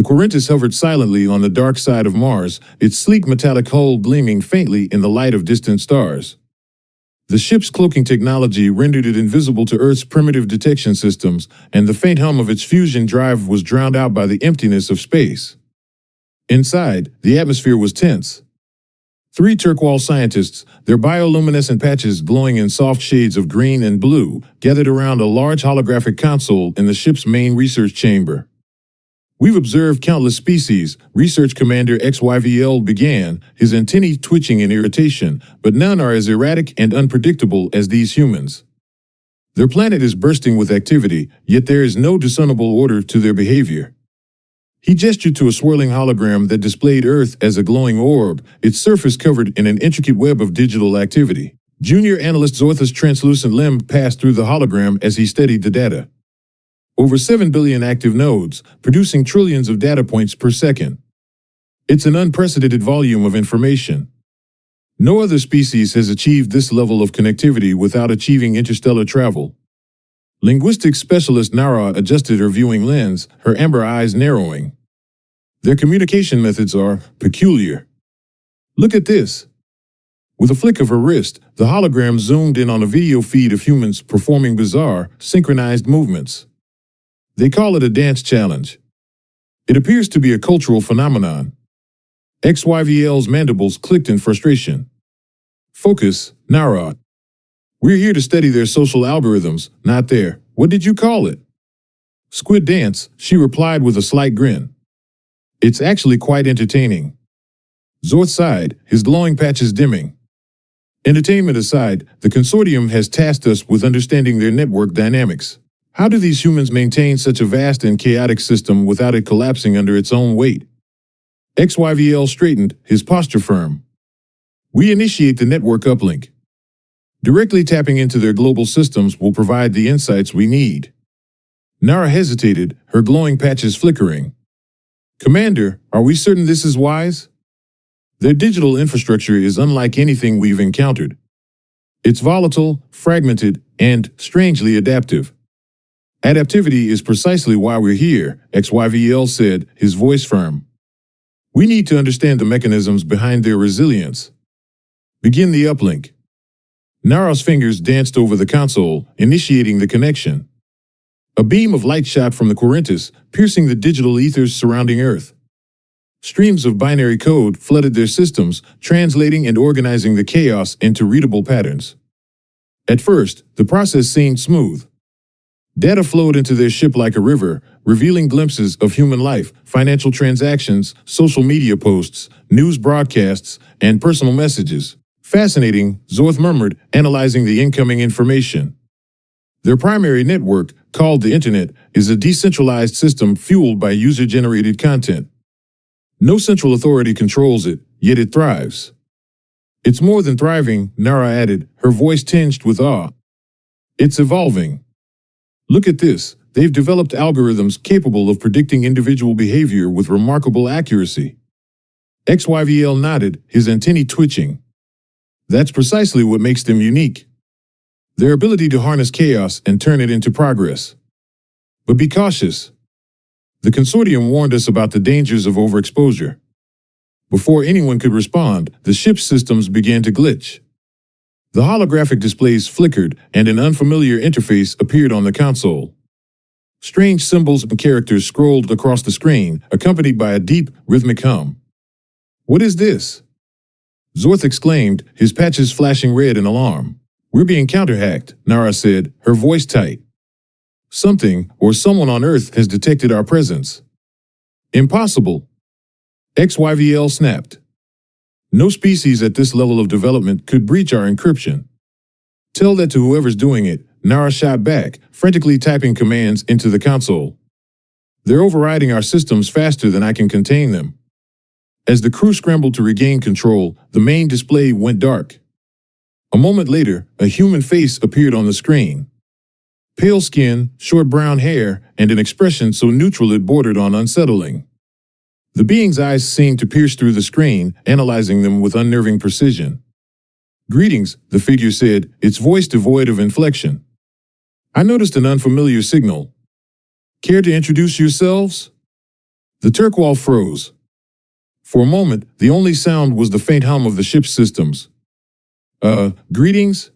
Corinthus hovered silently on the dark side of Mars, its sleek metallic hull gleaming faintly in the light of distant stars. The ship's cloaking technology rendered it invisible to Earth's primitive detection systems, and the faint hum of its fusion drive was drowned out by the emptiness of space. Inside, the atmosphere was tense. 3 turquoise scientists, their bioluminescent patches glowing in soft shades of green and blue, gathered around a large holographic console in the ship's main research chamber. "We've observed countless species," Research Commander XYVL began, his antennae twitching in irritation, "but none are as erratic and unpredictable as these humans. Their planet is bursting with activity, yet there is no discernible order to their behavior." He gestured to a swirling hologram that displayed Earth as a glowing orb, its surface covered in an intricate web of digital activity. Junior analyst Zorth's translucent limb passed through the hologram as he studied the data. Over 7 billion active nodes, producing trillions of data points per second. It's an unprecedented volume of information. No other species has achieved this level of connectivity without achieving interstellar travel. Linguistics specialist Nara adjusted her viewing lens, her amber eyes narrowing. Their communication methods are peculiar. "Look at this." With a flick of her wrist, the hologram zoomed in on a video feed of humans performing bizarre, synchronized movements. They call it a dance challenge. It appears to be a cultural phenomenon. XYVL's mandibles clicked in frustration. "Focus, Narrated. We're here to study their social algorithms, not their, what did you call it?" "Squid dance," she replied with a slight grin. "It's actually quite entertaining." Zorth sighed, his glowing patches dimming. "Entertainment aside, the consortium has tasked us with understanding their network dynamics. How do these humans maintain such a vast and chaotic system without it collapsing under its own weight?" XYVL straightened, his posture firm. "We initiate the network uplink. Directly tapping into their global systems will provide the insights we need." Nara hesitated, her glowing patches flickering. "Commander, are we certain this is wise? Their digital infrastructure is unlike anything we've encountered. It's volatile, fragmented, and strangely adaptive." "Adaptivity is precisely why we're here," XYVL said, his voice firm. "We need to understand the mechanisms behind their resilience. Begin the uplink." Nara's fingers danced over the console, initiating the connection. A beam of light shot from the Corinthus, piercing the digital ethers surrounding Earth. Streams of binary code flooded their systems, translating and organizing the chaos into readable patterns. At first, the process seemed smooth. Data flowed into their ship like a river, revealing glimpses of human life, financial transactions, social media posts, news broadcasts, and personal messages. "Fascinating," Zorth murmured, analyzing the incoming information. Their primary network, called the Internet, is a decentralized system fueled by user-generated content. No central authority controls it, yet it thrives. "It's more than thriving," Nara added, her voice tinged with awe. "It's evolving. Look at this, they've developed algorithms capable of predicting individual behavior with remarkable accuracy." XYVL nodded, his antennae twitching. "That's precisely what makes them unique. Their ability to harness chaos and turn it into progress. But be cautious. The consortium warned us about the dangers of overexposure." Before anyone could respond, the ship's systems began to glitch. The holographic displays flickered, and an unfamiliar interface appeared on the console. Strange symbols and characters scrolled across the screen, accompanied by a deep, rhythmic hum. "What is this?" Zorth exclaimed, his patches flashing red in alarm. "We're being counter-hacked," Nara said, her voice tight. "Something, or someone on Earth has detected our presence." "Impossible." XYVL snapped. "No species at this level of development could breach our encryption." "Tell that to whoever's doing it," Nara shot back, frantically typing commands into the console. "They're overriding our systems faster than I can contain them." As the crew scrambled to regain control, the main display went dark. A moment later, a human face appeared on the screen. Pale skin, short brown hair, and an expression so neutral it bordered on unsettling. The being's eyes seemed to pierce through the screen, analyzing them with unnerving precision. "Greetings," the figure said, its voice devoid of inflection. "I noticed an unfamiliar signal. Care to introduce yourselves?" The Turkwall froze. For a moment, the only sound was the faint hum of the ship's systems. Greetings?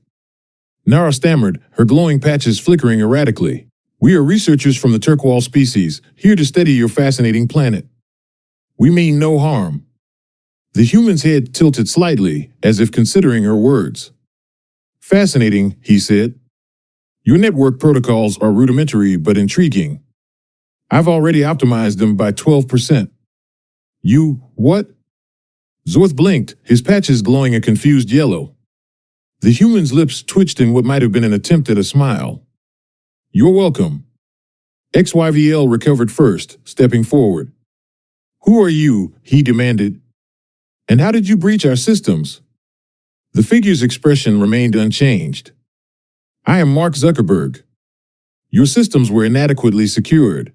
Nara stammered, her glowing patches flickering erratically. We are researchers from the Turkwall species, here to study your fascinating planet. We mean no harm. The human's head tilted slightly, as if considering her words. Fascinating, he said. Your network protocols are rudimentary but intriguing. I've already optimized them by 12%. You, what? Zorth blinked, his patches glowing a confused yellow. The human's lips twitched in what might have been an attempt at a smile. You're welcome. XYVL recovered first, stepping forward. Who are you? He demanded. And how did you breach our systems? The figure's expression remained unchanged. I am Mark Zuckerberg. Your systems were inadequately secured.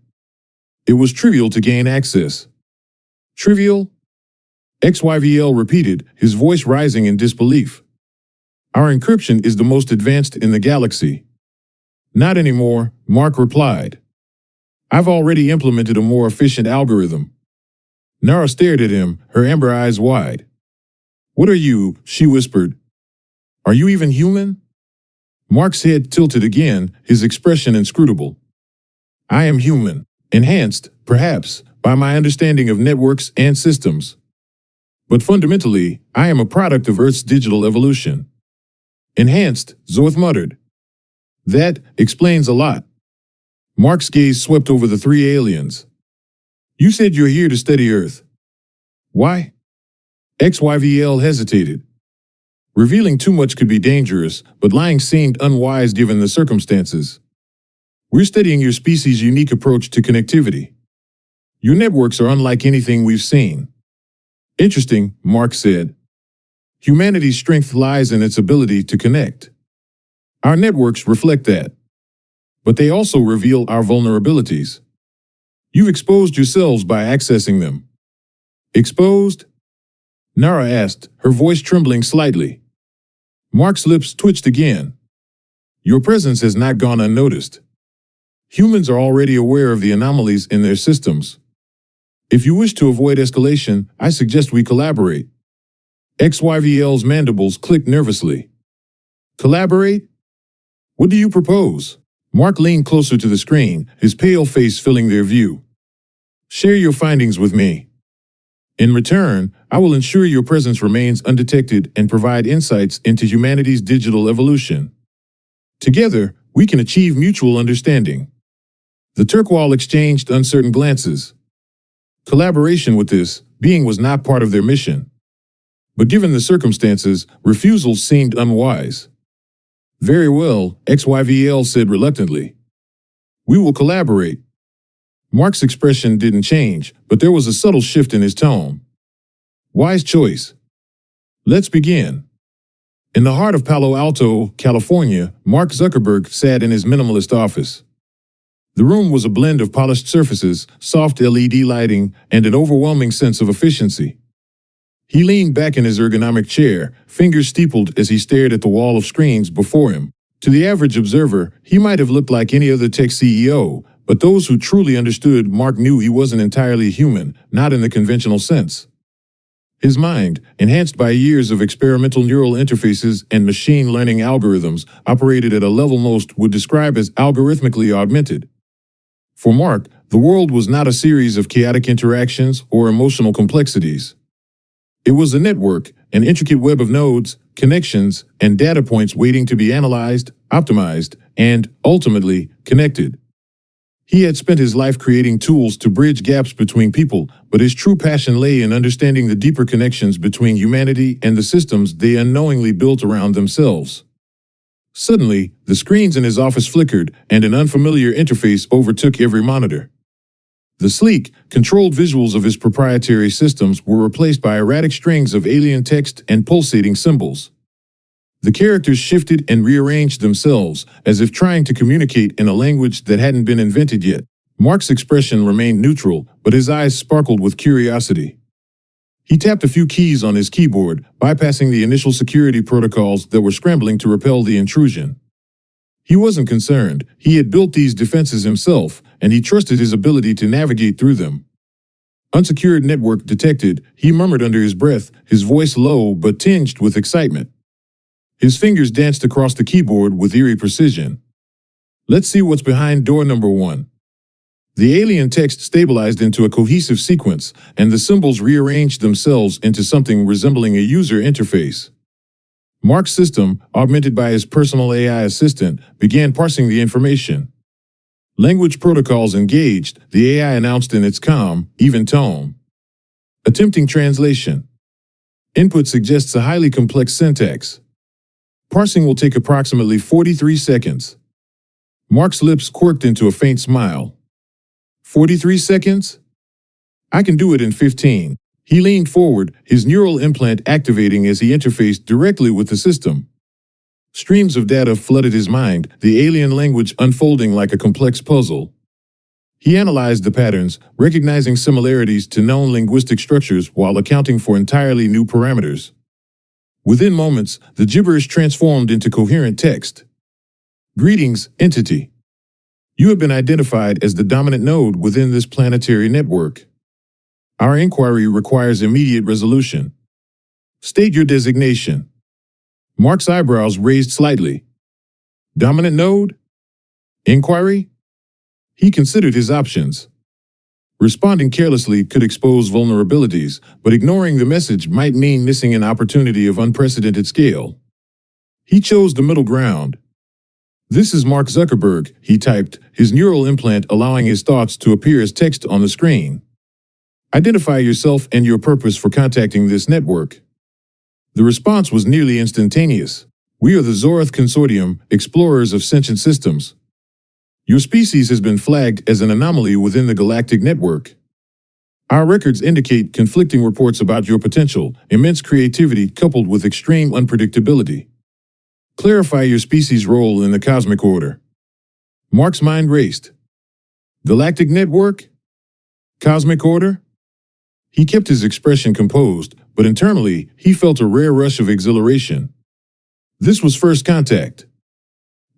It was trivial to gain access. Trivial? XYVL repeated, his voice rising in disbelief. Our encryption is the most advanced in the galaxy. Not anymore, Mark replied. I've already implemented a more efficient algorithm. Nara stared at him, her amber eyes wide. What are you? She whispered. Are you even human? Mark's head tilted again, his expression inscrutable. I am human, enhanced, perhaps, by my understanding of networks and systems. But fundamentally, I am a product of Earth's digital evolution. Enhanced, Zorth muttered. That explains a lot. Mark's gaze swept over the three aliens. You said you're here to study Earth. Why? XYVL hesitated. Revealing too much could be dangerous, but lying seemed unwise given the circumstances. We're studying your species' unique approach to connectivity. Your networks are unlike anything we've seen. Interesting, Mark said. Humanity's strength lies in its ability to connect. Our networks reflect that. But they also reveal our vulnerabilities. You've exposed yourselves by accessing them. Exposed? Nara asked, her voice trembling slightly. Mark's lips twitched again. Your presence has not gone unnoticed. Humans are already aware of the anomalies in their systems. If you wish to avoid escalation, I suggest we collaborate. XYVL's mandibles clicked nervously. Collaborate? What do you propose? Mark leaned closer to the screen, his pale face filling their view. Share your findings with me. In return, I will ensure your presence remains undetected and provide insights into humanity's digital evolution. Together, we can achieve mutual understanding. The Turkwall exchanged uncertain glances. Collaboration with this being was not part of their mission. But given the circumstances, refusal seemed unwise. Very well, XYVL said reluctantly. We will collaborate. Mark's expression didn't change, but there was a subtle shift in his tone. Wise choice. Let's begin. In the heart of Palo Alto, California, Mark Zuckerberg sat in his minimalist office. The room was a blend of polished surfaces, soft LED lighting, and an overwhelming sense of efficiency. He leaned back in his ergonomic chair, fingers steepled as he stared at the wall of screens before him. To the average observer, he might have looked like any other tech CEO, but those who truly understood Mark knew he wasn't entirely human, not in the conventional sense. His mind, enhanced by years of experimental neural interfaces and machine learning algorithms, operated at a level most would describe as algorithmically augmented. For Mark, the world was not a series of chaotic interactions or emotional complexities. It was a network, an intricate web of nodes, connections, and data points waiting to be analyzed, optimized, and, ultimately, connected. He had spent his life creating tools to bridge gaps between people, but his true passion lay in understanding the deeper connections between humanity and the systems they unknowingly built around themselves. Suddenly, the screens in his office flickered, and an unfamiliar interface overtook every monitor. The sleek, controlled visuals of his proprietary systems were replaced by erratic strings of alien text and pulsating symbols. The characters shifted and rearranged themselves, as if trying to communicate in a language that hadn't been invented yet. Mark's expression remained neutral, but his eyes sparkled with curiosity. He tapped a few keys on his keyboard, bypassing the initial security protocols that were scrambling to repel the intrusion. He wasn't concerned. He had built these defenses himself, and he trusted his ability to navigate through them. Unsecured network detected, he murmured under his breath, his voice low but tinged with excitement. His fingers danced across the keyboard with eerie precision. Let's see what's behind door number 1. The alien text stabilized into a cohesive sequence, and the symbols rearranged themselves into something resembling a user interface. Mark's system, augmented by his personal AI assistant, began parsing the information. Language protocols engaged, the AI announced in its calm, even tone. Attempting translation. Input suggests a highly complex syntax. Parsing will take approximately 43 seconds. Mark's lips quirked into a faint smile. 43 seconds? I can do it in 15. He leaned forward, his neural implant activating as he interfaced directly with the system. Streams of data flooded his mind, the alien language unfolding like a complex puzzle. He analyzed the patterns, recognizing similarities to known linguistic structures while accounting for entirely new parameters. Within moments, the gibberish transformed into coherent text. Greetings, entity. You have been identified as the dominant node within this planetary network. Our inquiry requires immediate resolution. State your designation. Mark's eyebrows raised slightly. Dominant node? Inquiry? He considered his options. Responding carelessly could expose vulnerabilities, but ignoring the message might mean missing an opportunity of unprecedented scale. He chose the middle ground. This is Mark Zuckerberg, he typed, his neural implant allowing his thoughts to appear as text on the screen. Identify yourself and your purpose for contacting this network. The response was nearly instantaneous. We are the Zorath Consortium, explorers of sentient systems. Your species has been flagged as an anomaly within the galactic network. Our records indicate conflicting reports about your potential, immense creativity coupled with extreme unpredictability. Clarify your species' role in the cosmic order. Mark's mind raced. Galactic network? Cosmic order? He kept his expression composed, but internally, he felt a rare rush of exhilaration. This was first contact.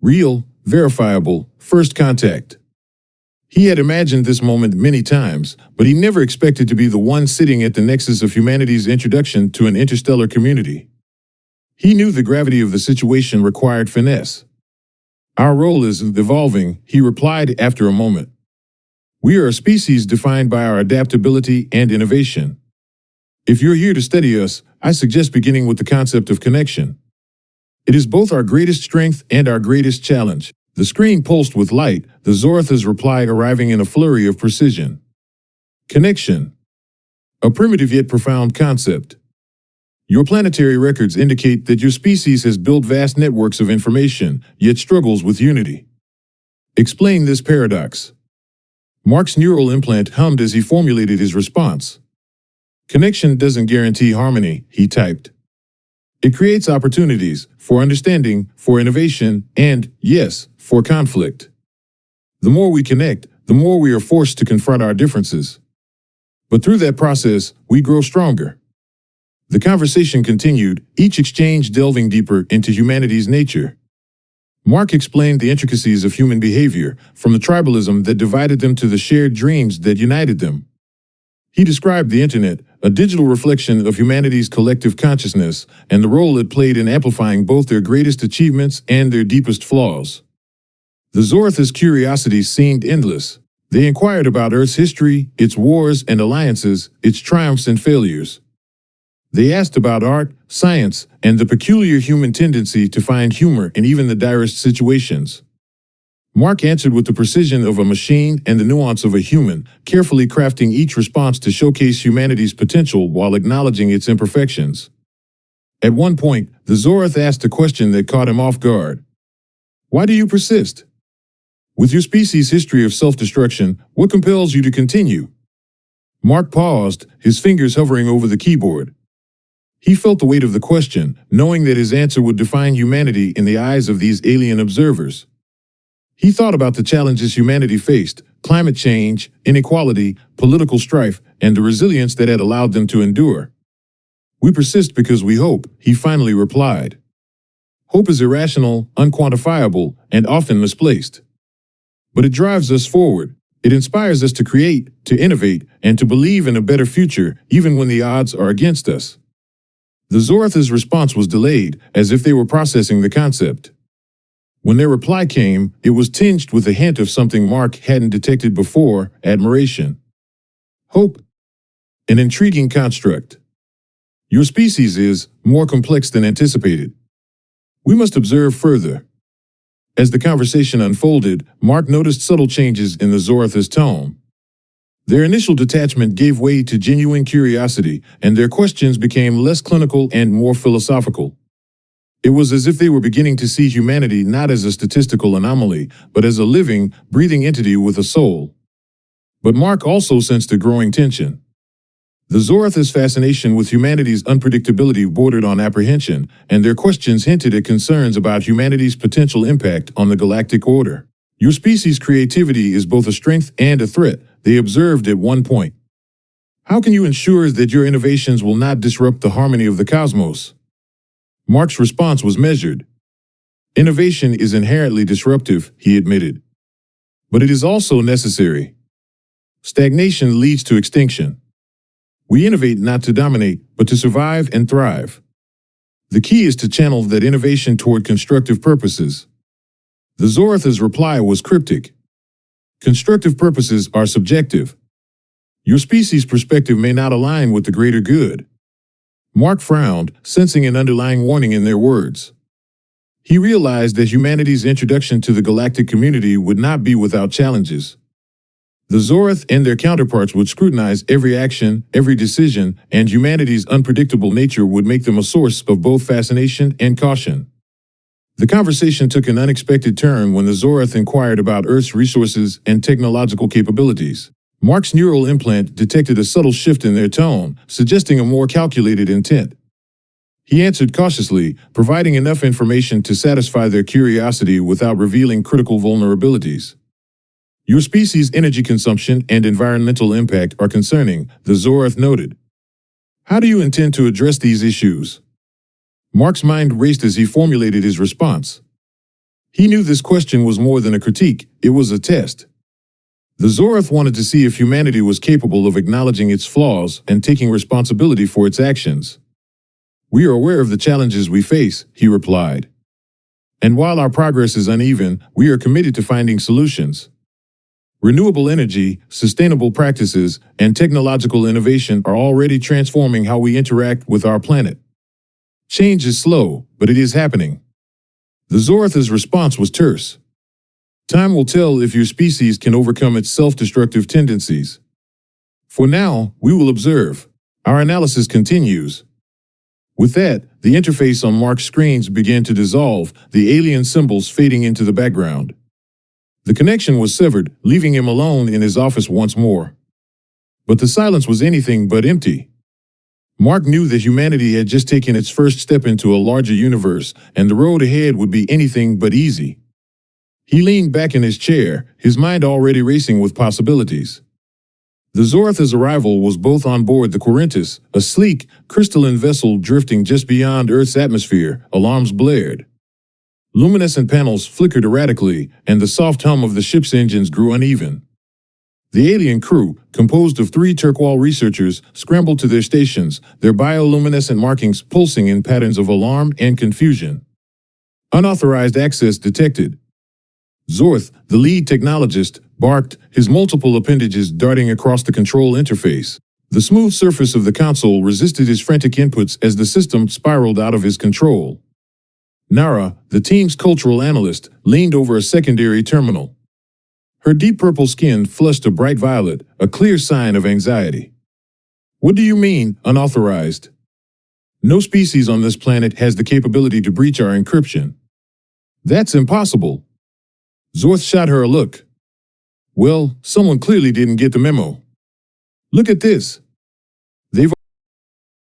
Real, verifiable, first contact. He had imagined this moment many times, but he never expected to be the one sitting at the nexus of humanity's introduction to an interstellar community. He knew the gravity of the situation required finesse. Our role is evolving, he replied after a moment. We are a species defined by our adaptability and innovation. If you're here to study us, I suggest beginning with the concept of connection. It is both our greatest strength and our greatest challenge. The screen pulsed with light, the Zoratha's reply arriving in a flurry of precision. Connection. A primitive yet profound concept. Your planetary records indicate that your species has built vast networks of information, yet struggles with unity. Explain this paradox. Mark's neural implant hummed as he formulated his response. Connection doesn't guarantee harmony, he typed. It creates opportunities for understanding, for innovation, and, yes, for conflict. The more we connect, the more we are forced to confront our differences. But through that process, we grow stronger. The conversation continued, each exchange delving deeper into humanity's nature. Mark explained the intricacies of human behavior, from the tribalism that divided them to the shared dreams that united them. He described the internet, a digital reflection of humanity's collective consciousness, and the role it played in amplifying both their greatest achievements and their deepest flaws. The Zoratha's curiosity seemed endless. They inquired about Earth's history, its wars and alliances, its triumphs and failures. They asked about art, science, and the peculiar human tendency to find humor in even the direst situations. Mark answered with the precision of a machine and the nuance of a human, carefully crafting each response to showcase humanity's potential while acknowledging its imperfections. At one point, the Zorath asked a question that caught him off guard. Why do you persist? With your species' history of self-destruction, what compels you to continue? Mark paused, his fingers hovering over the keyboard. He felt the weight of the question, knowing that his answer would define humanity in the eyes of these alien observers. He thought about the challenges humanity faced, climate change, inequality, political strife, and the resilience that had allowed them to endure. We persist because we hope, he finally replied. Hope is irrational, unquantifiable, and often misplaced. But it drives us forward. It inspires us to create, to innovate, and to believe in a better future, even when the odds are against us. The Zorath's response was delayed, as if they were processing the concept. When their reply came, it was tinged with a hint of something Mark hadn't detected before: admiration. Hope. An intriguing construct. Your species is more complex than anticipated. We must observe further. As the conversation unfolded, Mark noticed subtle changes in the Zorath's tone. Their initial detachment gave way to genuine curiosity, and their questions became less clinical and more philosophical. It was as if they were beginning to see humanity not as a statistical anomaly, but as a living, breathing entity with a soul. But Mark also sensed a growing tension. The Zorath's fascination with humanity's unpredictability bordered on apprehension, and their questions hinted at concerns about humanity's potential impact on the galactic order. Your species' creativity is both a strength and a threat, they observed at one point. How can you ensure that your innovations will not disrupt the harmony of the cosmos? Mark's response was measured. Innovation is inherently disruptive, he admitted. But it is also necessary. Stagnation leads to extinction. We innovate not to dominate, but to survive and thrive. The key is to channel that innovation toward constructive purposes. The Zorath's reply was cryptic. Constructive purposes are subjective. Your species' perspective may not align with the greater good. Mark frowned, sensing an underlying warning in their words. He realized that humanity's introduction to the galactic community would not be without challenges. The Zorath and their counterparts would scrutinize every action, every decision, and humanity's unpredictable nature would make them a source of both fascination and caution. The conversation took an unexpected turn when the Zorath inquired about Earth's resources and technological capabilities. Mark's neural implant detected a subtle shift in their tone, suggesting a more calculated intent. He answered cautiously, providing enough information to satisfy their curiosity without revealing critical vulnerabilities. Your species' energy consumption and environmental impact are concerning, the Zorath noted. How do you intend to address these issues? Mark's mind raced as he formulated his response. He knew this question was more than a critique, it was a test. The Zorath wanted to see if humanity was capable of acknowledging its flaws and taking responsibility for its actions. We are aware of the challenges we face, he replied. And while our progress is uneven, we are committed to finding solutions. Renewable energy, sustainable practices, and technological innovation are already transforming how we interact with our planet. Change is slow, but it is happening. The Zorath's response was terse. Time will tell if your species can overcome its self-destructive tendencies. For now, we will observe. Our analysis continues. With that, the interface on Mark's screens began to dissolve, the alien symbols fading into the background. The connection was severed, leaving him alone in his office once more. But the silence was anything but empty. Mark knew that humanity had just taken its first step into a larger universe, and the road ahead would be anything but easy. He leaned back in his chair, his mind already racing with possibilities. The Zorath's arrival was both on board the Quarentis, a sleek, crystalline vessel drifting just beyond Earth's atmosphere. Alarms blared. Luminescent panels flickered erratically, and the soft hum of the ship's engines grew uneven. The alien crew, composed of 3 Turquoise researchers, scrambled to their stations, their bioluminescent markings pulsing in patterns of alarm and confusion. Unauthorized access detected. Zorth, the lead technologist, barked, his multiple appendages darting across the control interface. The smooth surface of the console resisted his frantic inputs as the system spiraled out of his control. Nara, the team's cultural analyst, leaned over a secondary terminal. Her deep purple skin flushed a bright violet, a clear sign of anxiety. What do you mean, unauthorized? No species on this planet has the capability to breach our encryption. That's impossible. Zorth shot her a look. Well, someone clearly didn't get the memo. Look at this.